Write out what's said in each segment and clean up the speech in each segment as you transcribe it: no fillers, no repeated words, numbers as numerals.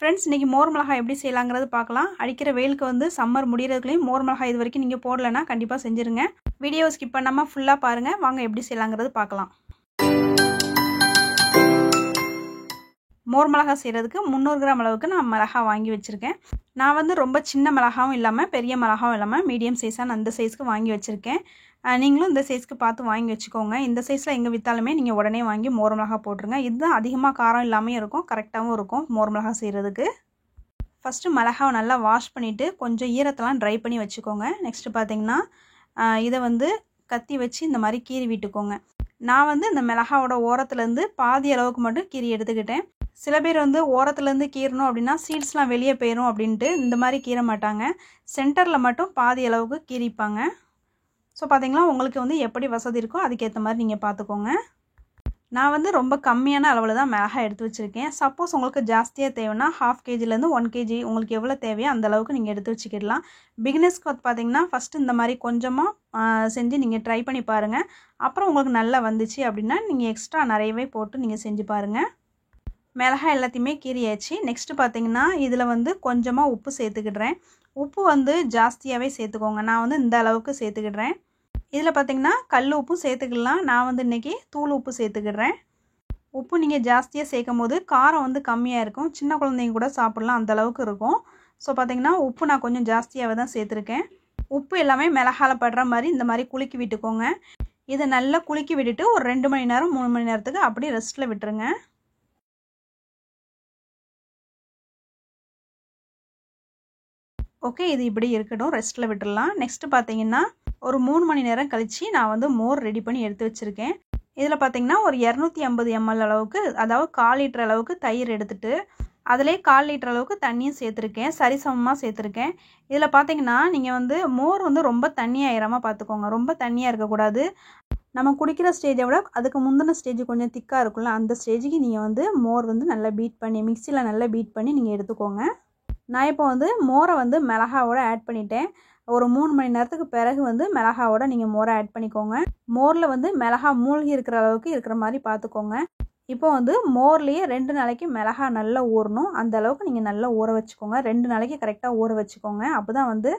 Friends இன்றைக்கி மோர் மிளகாய் எப்படி செய்யலாங்கிறது பார்க்கலாம். அடிக்கிற வெயிலுக்கு வந்து சம்மர் முடிகிறதுக்குள்ளேயும் மோர் மிளகாய் இது வரைக்கும் நீங்கள் போடலைன்னா கண்டிப்பாக செஞ்சுருங்க. வீடியோ ஸ்கிப் பண்ணாமல் ஃபுல்லாக பாருங்கள். வாங்க எப்படி செய்யலாங்கிறது பார்க்கலாம். மோர் மிளகாய் செய்கிறதுக்கு 300 கிராம் அளவுக்கு நான் மிளகாய் வாங்கி வச்சுருக்கேன். நான் வந்து ரொம்ப சின்ன மிளகாவும் இல்லாமல் பெரிய மிளகாவும் இல்லாமல் மீடியம் சைஸாக நான் அந்த சைஸ்க்கு வாங்கி வச்சுருக்கேன். நீங்களும் இந்த சைஸ்க்கு பார்த்து வாங்கி வச்சுக்கோங்க. இந்த சைஸில் எங்கே விற்றாலுமே நீங்கள் உடனே வாங்கி மோர் மிளகாய் போட்டுருங்க. இதுதான் அதிகமாக காரம் இல்லாமல் இருக்கும், கரெக்டாகவும் இருக்கும் மோர் மிளகாய் செய்கிறதுக்கு. ஃபஸ்ட்டு மிளகாவை நல்லா வாஷ் பண்ணிவிட்டு கொஞ்சம் ஈரத்தெல்லாம் ட்ரை பண்ணி வச்சுக்கோங்க. நெக்ஸ்ட்டு பார்த்திங்கன்னா இதை வந்து கத்தி வச்சு இந்த மாதிரி கீறி விட்டுக்கோங்க. நான் வந்து இந்த மிளகாவோட ஓரத்துலேருந்து பாதி அளவுக்கு மட்டும் கீறி எடுத்துக்கிட்டேன். சில பேர் வந்து ஓரத்துலேருந்து கீறணும் அப்படின்னா சீட்ஸ்லாம் வெளியே போயிடும் அப்படின்ட்டு இந்த மாதிரி கீற மாட்டாங்க. சென்டரில் மட்டும் பாதி அளவுக்கு கீறிப்பாங்க. ஸோ பார்த்திங்களா, உங்களுக்கு வந்து எப்படி வசதி இருக்கோ அதுக்கேற்ற மாதிரி நீங்கள் பார்த்துக்கோங்க. நான் வந்து ரொம்ப கம்மியான அளவில் தான் மிளகாய் எடுத்து வச்சுருக்கேன். சப்போஸ் உங்களுக்கு ஜாஸ்தியாக தேவைன்னா 1/2 kgலேருந்து 1 kg உங்களுக்கு எவ்வளோ தேவையோ அந்த அளவுக்கு நீங்கள் எடுத்து வச்சுக்கிடலாம். பிகினர்ஸ்க்கு பார்த்திங்கன்னா ஃபஸ்ட்டு இந்த மாதிரி கொஞ்சமாக செஞ்சு நீங்கள் ட்ரை பண்ணி பாருங்கள். அப்புறம் உங்களுக்கு நல்லா வந்துச்சு அப்படின்னா நீங்கள் எக்ஸ்ட்ரா நிறையவே போட்டு நீங்கள் செஞ்சு பாருங்கள். மிளகாய் எல்லாத்தையுமே கீறியாச்சு. நெக்ஸ்ட்டு பார்த்திங்கன்னா இதில் வந்து கொஞ்சமாக உப்பு சேர்த்துக்கிடுறேன். உப்பு வந்து ஜாஸ்தியாகவே சேர்த்துக்கோங்க. நான் வந்து இந்த அளவுக்கு சேர்த்துக்கிடுறேன். இதில் பார்த்திங்கன்னா கல் உப்பும் சேர்த்துக்கலாம். நான் வந்து இன்றைக்கி தூள் உப்பு சேர்த்துக்கிடுறேன். உப்பு நீங்கள் ஜாஸ்தியாக சேர்க்கும் போது காரம் வந்து கம்மியாக இருக்கும். சின்ன குழந்தைங்க கூட சாப்பிட்லாம், அந்த அளவுக்கு இருக்கும். ஸோ பார்த்திங்கன்னா உப்பு நான் கொஞ்சம் ஜாஸ்தியாகவே தான் சேர்த்துருக்கேன். உப்பு எல்லாமே மிளகாயில் படுற மாதிரி இந்த மாதிரி குலுக்கி விட்டுக்கோங்க. இதை நல்லா குலுக்கி விட்டுட்டு ஒரு 2 மணி நேரம் 3 மணி நேரத்துக்கு அப்படியே ரெஸ்ட்டில் விட்டுருங்க. ஓகே, இது இப்படி இருக்கட்டும், ரெஸ்ட்டில் விட்டுடலாம். நெக்ஸ்ட்டு பார்த்திங்கன்னா ஒரு 3 மணி நேரம் கழித்து நான் வந்து மோர் ரெடி பண்ணி எடுத்து வச்சுருக்கேன். இதில் பார்த்திங்கன்னா ஒரு 250 ml அளவுக்கு, அதாவது 1/4 லிட்டர் அளவுக்கு தயிர் எடுத்துகிட்டு அதிலே 1/4 லிட்டர் அளவுக்கு தண்ணியும் சேர்த்துருக்கேன். சரிசமமாக சேர்த்துருக்கேன். இதில் பார்த்திங்கன்னா நீங்கள் வந்து மோர் வந்து ரொம்ப தண்ணியாயிராமல் பார்த்துக்கோங்க. ரொம்ப தண்ணியாக இருக்கக்கூடாது. நம்ம குடிக்கிற ஸ்டேஜை விட அதுக்கு முந்தின ஸ்டேஜ் கொஞ்சம் திக்காக இருக்கும்ல, அந்த ஸ்டேஜுக்கு நீங்கள் வந்து மோர் வந்து நல்லா பீட் பண்ணி மிக்சியில் நல்லா பீட் பண்ணி நீங்கள் எடுத்துக்கோங்க. நான் இப்போ வந்து மோரை வந்து மிளகாவோட ஆட் பண்ணிட்டேன். ஒரு 3 மணி நேரத்துக்கு பிறகு வந்து மிளகாவோட நீங்கள் மோரை ஆட் பண்ணிக்கோங்க. மோரில் வந்து மிளகா மூழ்கி இருக்கிற அளவுக்கு இருக்கிற மாதிரி பார்த்துக்கோங்க. இப்போ வந்து மோர்லேயே 2 நாளைக்கு மிளகா நல்லா ஊறணும். அந்த அளவுக்கு நீங்கள் நல்லா ஊற வச்சுக்கோங்க. 2 நாளைக்கு கரெக்டாக ஊற வச்சுக்கோங்க. அப்போ தான் வந்து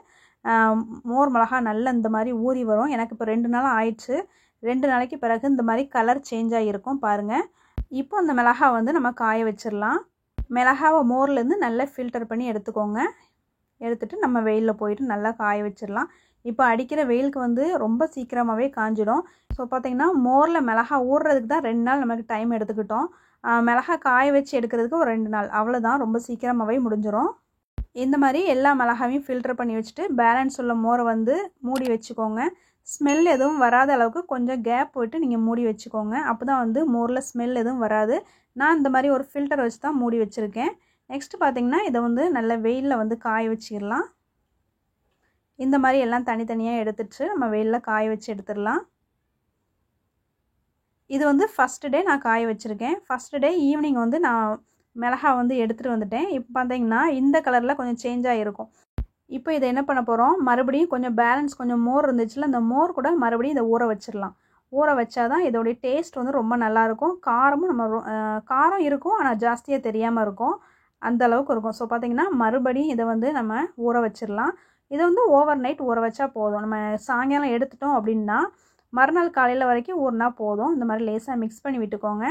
மோர் மிளகா நல்லா இந்த மாதிரி ஊறி வரும். எனக்கு இப்போ 2 நாள் ஆயிடுச்சு. 2 நாளைக்கு பிறகு இந்த மாதிரி கலர் சேஞ்ச் ஆகியிருக்கும் பாருங்கள். இப்போ அந்த மிளகா வந்து நம்ம காய வச்சிடலாம். மிளகாவை மோர்லேருந்து நல்லா ஃபில்டர் பண்ணி எடுத்துக்கோங்க. எடுத்துகிட்டு நம்ம வெயிலில் போயிட்டு நல்லா காய வச்சிடலாம். இப்போ அடிக்கிற வெயிலுக்கு வந்து ரொம்ப சீக்கிரமாகவே காஞ்சிடும். ஸோ பார்த்திங்கன்னா மோரில் மிளகா ஊறுறதுக்கு தான் 2 நாள் நமக்கு டைம் எடுத்துக்கிட்டோம். மிளகா காய வச்சு எடுக்கிறதுக்கு ஒரு 2 நாள், அவ்வளோதான். ரொம்ப சீக்கிரமாகவே முடிஞ்சிடும். இந்த மாதிரி எல்லா மிளகாவையும் ஃபில்டர் பண்ணி வச்சுட்டு பேலன்ஸ் உள்ள மோரை வந்து மூடி வச்சுக்கோங்க. ஸ்மெல் எதுவும் வராத அளவுக்கு கொஞ்சம் கேப் விட்டு நீங்கள் மூடி வச்சுக்கோங்க. அப்போ தான் வந்து மோரில் ஸ்மெல் எதுவும் வராது. நான் இந்த மாதிரி ஒரு ஃபில்டர் வச்சு தான் மூடி வச்சுருக்கேன். நெக்ஸ்ட்டு பார்த்திங்கன்னா இதை வந்து நல்ல வெயிலில் வந்து காய வச்சிடலாம். இந்த மாதிரி எல்லாம் தனித்தனியாக எடுத்துட்டு நம்ம வெயிலில் காய வச்சு எடுத்துடலாம். இது வந்து ஃபஸ்ட்டு டே நான் காய வச்சுருக்கேன். ஃபஸ்ட்டு டே ஈவினிங் வந்து நான் மிளகா வந்து எடுத்துகிட்டு வந்துட்டேன். இப்போ பார்த்திங்கன்னா இந்த கலரில் கொஞ்சம் சேஞ்ச் ஆகிருக்கும். இப்போ இதை என்ன பண்ண போகிறோம், மறுபடியும் கொஞ்சம் பேலன்ஸ் கொஞ்சம் மோர் இருந்துச்சுல, அந்த மோர் கூட மறுபடியும் இதை ஊற வச்சிடலாம். ஊற வச்சா தான் இதோடைய டேஸ்ட் வந்து ரொம்ப நல்லாயிருக்கும். காரமும் காரம் இருக்கும், ஆனால் ஜாஸ்தியாக தெரியாமல் இருக்கும், அந்த அளவுக்கு இருக்கும். ஸோ பார்த்திங்கன்னா மறுபடியும் இதை வந்து நம்ம ஊற வச்சிடலாம். இதை வந்து ஓவர் நைட் ஊற வச்சா போதும். நம்ம சாயங்காலம் எடுத்துட்டோம் அப்படின்னா மறுநாள் காலையில் வரைக்கும் ஊறினா போதும். இந்த மாதிரி லேசாக மிக்ஸ் பண்ணி விட்டுக்கோங்க.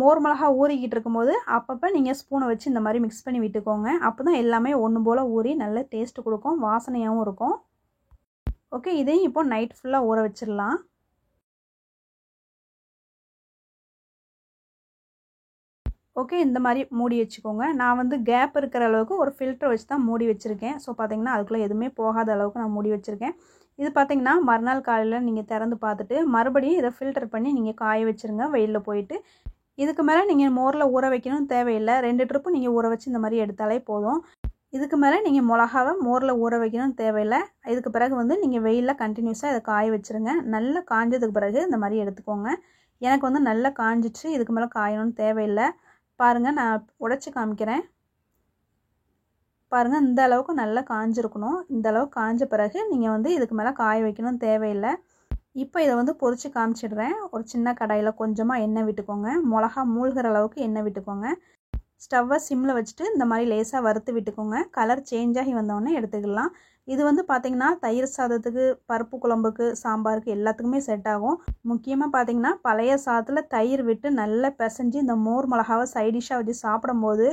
மோர் மிளகா ஊறிக்கிட்டு இருக்கும்போது அப்பப்போ நீங்கள் ஸ்பூனை வச்சு இந்த மாதிரி மிக்ஸ் பண்ணி விட்டுக்கோங்க. அப்போ தான் எல்லாமே ஒன்று போல் ஊறி நல்ல டேஸ்ட்டு கொடுக்கும், வாசனையாகவும் இருக்கும். ஓகே, இதையும் இப்போ நைட் ஃபுல்லாக ஊற வச்சிடலாம். ஓகே, இந்த மாதிரி மூடி வச்சுக்கோங்க. நான் வந்து கேப் இருக்கிற அளவுக்கு ஒரு ஃபில்டர் வச்சு தான் மூடி வச்சுருக்கேன். ஸோ பார்த்திங்கன்னா அதுக்குள்ளே எதுவுமே போகாத அளவுக்கு நான் மூடி வச்சுருக்கேன். இது பார்த்திங்கன்னா மறுநாள் காலையில் நீங்கள் திறந்து பார்த்துட்டு மறுபடியும் இதை ஃபில்டர் பண்ணி நீங்கள் காய வச்சுருங்க வெயிலில் போயிட்டு. இதுக்கு மேலே நீங்கள் மோரில் ஊற வைக்கணும்னு தேவையில்லை. 2 ட்ரிப்பு நீங்கள் ஊற வச்சு இந்த மாதிரி எடுத்தாலே போதும். இதுக்கு மேலே நீங்கள் மிளகாவை மோரில் ஊற வைக்கணும்னு தேவையில்லை. இதுக்கு பிறகு வந்து நீங்கள் வெயிலில் கண்டினியூஸாக இதை காய வச்சுருங்க. நல்லா காஞ்சதுக்கு பிறகு இந்த மாதிரி எடுத்துக்கோங்க. எனக்கு வந்து நல்லா காஞ்சிச்சு, இதுக்கு மேலே காயணும்னு தேவையில்லை. பாருங்கள், நான் உடைச்சி காமிக்கிறேன். பாருங்கள், இந்த அளவுக்கு நல்லா காஞ்சிருக்கணும். இந்த அளவுக்கு காஞ்ச பிறகு நீங்கள் வந்து இதுக்கு மேலே காய வைக்கணும்னு தேவையில்லை. இப்போ இதை வந்து பொரிச்சு காமிச்சிடுறேன். ஒரு சின்ன கடாயில் கொஞ்சமாக எண்ணெய் விட்டுக்கோங்க. மிளகா மூழ்கிற அளவுக்கு எண்ணெய் விட்டுக்கோங்க. ஸ்டவ்வை சிம்மில் வச்சுட்டு இந்த மாதிரி லேசாக வறுத்து விட்டுக்கோங்க. கலர் சேஞ்ச் ஆகி வந்தோடனே எடுத்துக்கலாம். இது வந்து பார்த்திங்கன்னா தயிர் சாதத்துக்கு, பருப்பு குழம்புக்கு, சாம்பாருக்கு எல்லாத்துக்குமே செட் ஆகும். முக்கியமாக பார்த்திங்கன்னா பழைய சாதத்தில் தயிர் விட்டு நல்லா பிசைஞ்சு இந்த மோர் மிளகாவை சைடிஷாக வச்சு சாப்பிடும்போது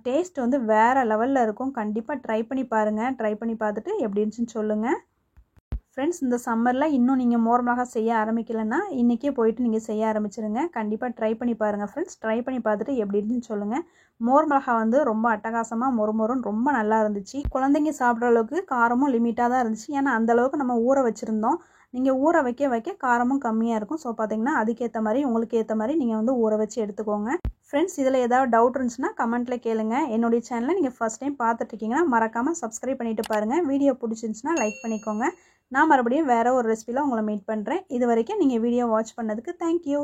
டேஸ்ட் வந்து வேறு லெவலில் இருக்கும். கண்டிப்பாக ட்ரை பண்ணி பாருங்கள். ட்ரை பண்ணி பார்த்துட்டு எப்படி இருந்துச்சுன்னு சொல்லுங்கள். ஃப்ரெண்ட்ஸ், இந்த சம்மரில் இன்னும் நீங்கள் மோர் மிளகா செய்ய ஆரம்பிக்கலைன்னா இன்றைக்கே போயிட்டு நீங்கள் செய்ய ஆரம்பிச்சிருங்க. கண்டிப்பாக ட்ரை பண்ணி பாருங்கள் ஃப்ரெண்ட்ஸ். ட்ரை பண்ணி பார்த்துட்டு எப்படி இருந்துச்சுன்னு சொல்லுங்கள். மோர் மிளகா வந்து ரொம்ப அட்டகாசமாக மொறுமொறுன்னு ரொம்ப நல்லா இருந்துச்சு. குழந்தைங்க சாப்பிட்ற அளவுக்கு காரமும் லிமிட்டாக தான் இருந்துச்சு. ஏன்னா அந்தளவுக்கு நம்ம ஊற வச்சுருந்தோம். நீங்கள் ஊற வைக்க காரமும் கம்மியாக இருக்கும். ஸோ பார்த்திங்கன்னா அதுக்கேற்ற மாதிரி உங்களுக்கு ஏற்ற மாதிரி நீங்கள் வந்து ஊற வச்சு எடுத்துக்கோங்க. ஃப்ரெண்ட்ஸ், இதில் ஏதாவது டவுட் இருந்துச்சுன்னா கமெண்ட்டில் கேளுங்க. என்னுடைய சேனலை நீங்கள் ஃபஸ்ட் டைம் பார்த்துட்ருக்கீங்கன்னா மறக்காமல் சப்ஸ்கிரைப் பண்ணிவிட்டு பாருங்கள். வீடியோ பிடிச்சிருந்துச்சுன்னா லைக் பண்ணிக்கோங்க. நான் மறுபடியும் வேறு ஒரு ரெசிபியில் உங்களை மீட் பண்ணுறேன். இது வரைக்கும் நீங்கள் வீடியோ வாட்ச் பண்ணதுக்கு தேங்க்யூ.